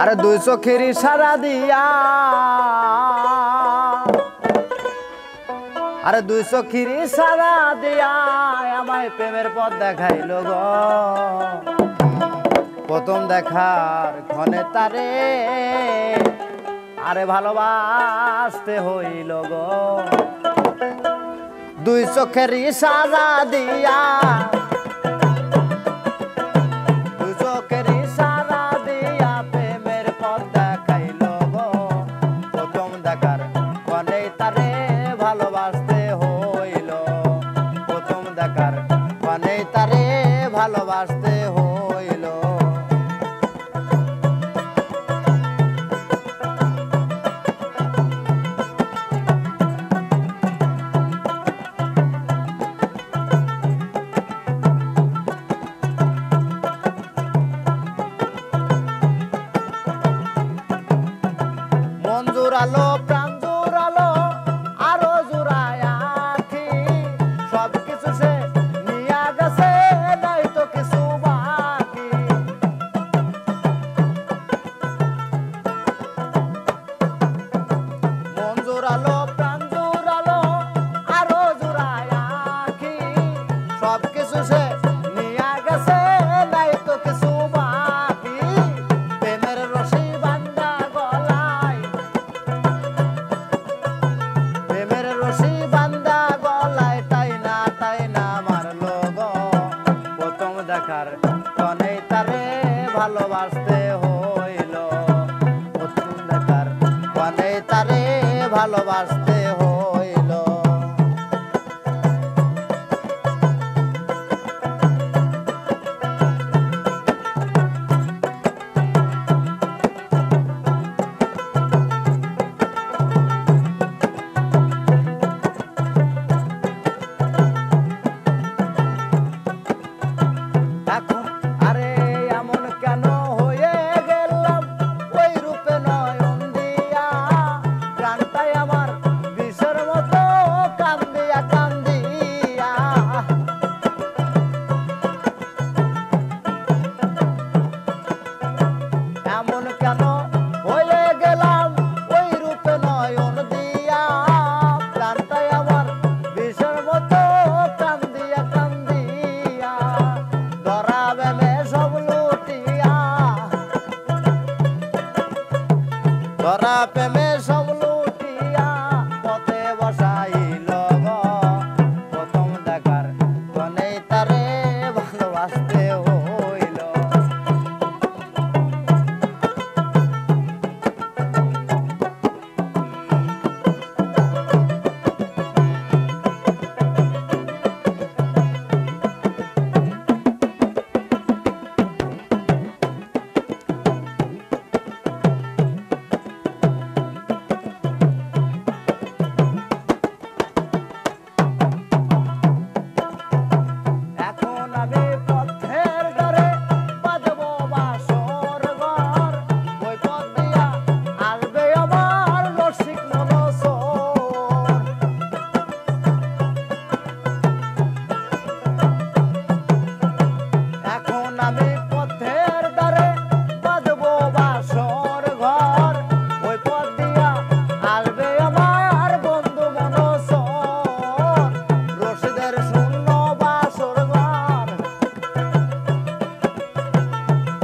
আরে দুই চোখের ইশারা দিয়া, আরে দুই চোখের ইশারা দিয়া আমায় প্রেমের পথ দেখাইলো গো। প্রথম দেখার ক্ষণে তারে আরে ভালোবাসতে হইল গো। দুই চোখের ইশারা দিয়া, ভালোবাসতে হইল। প্রথম দেখার মানে তারে ভালোবাসতে হইল। মন জোড়ালো প্রাণ জোড়ালো আরো জোড়ায় আখি, সব কিছু সে নিয়া গেছে নাই তো কিছু বাকি। মন জোড়ালো প্রাণ জোড়ালো আরো জোড়ায় আখি, সব কিছু সে নিয়া গেছে নাই তো কিছু বাকি। প্রেমের রশি বান্ধা গলায়, প্রেমের রশি বান্ধা গলায় টাইনা টাইনা মারলো গো। প্রথম দেখার ক্ষণেই তারে ভালোবাসতে হইল। প্রথম দেখার ক্ষণেই তারে ভালোবাসতে হইল। এখন আরে এমন কেন হয়ে গেলাম ওই রূপে নয়ন দিয়া, প্রাণটাই আমার বিষের মতো কান্দিয়া কান্দিয়া। এমন কেন হয়ে গেলাম ওই রূপে নয়ন দিয়া, প্রাণটাই আমার বিষের মতো কান্দিয়া কান্দিয়া। ধরা বেমে সব লুটিয়া, ধরা প্রেমে সব লুটিয়া পথে বসাইল গো। প্রথম দেখার ক্ষণেই তারে ভালোবাসতে হইল। এখন আমি পথের ধারে বাঁধবো বাসর ঘর, ওই পথ দিয়া আসবে আমার রসিক মনসর। এখন আমি পথের ধারে বাঁধবো বাসর ঘর, ওই পথ দিয়া আসবে আমার বন্ধু মনসর। রশিদের শূন্য বাসর ঘর,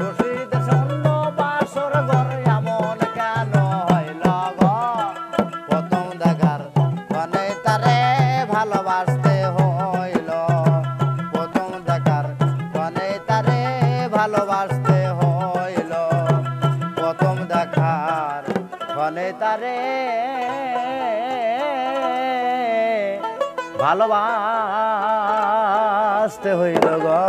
রশিদের শূন্য বাসর ঘর এমন কেন হইল গো। প্রথম দেখার ক্ষণে তারে ভালোবাসতে হইল। প্রথম দেখার ক্ষণে তারে ভালোবাসতে হইল। প্রথম দেখার ক্ষণে তারে ভালোবাসতে হইল গো।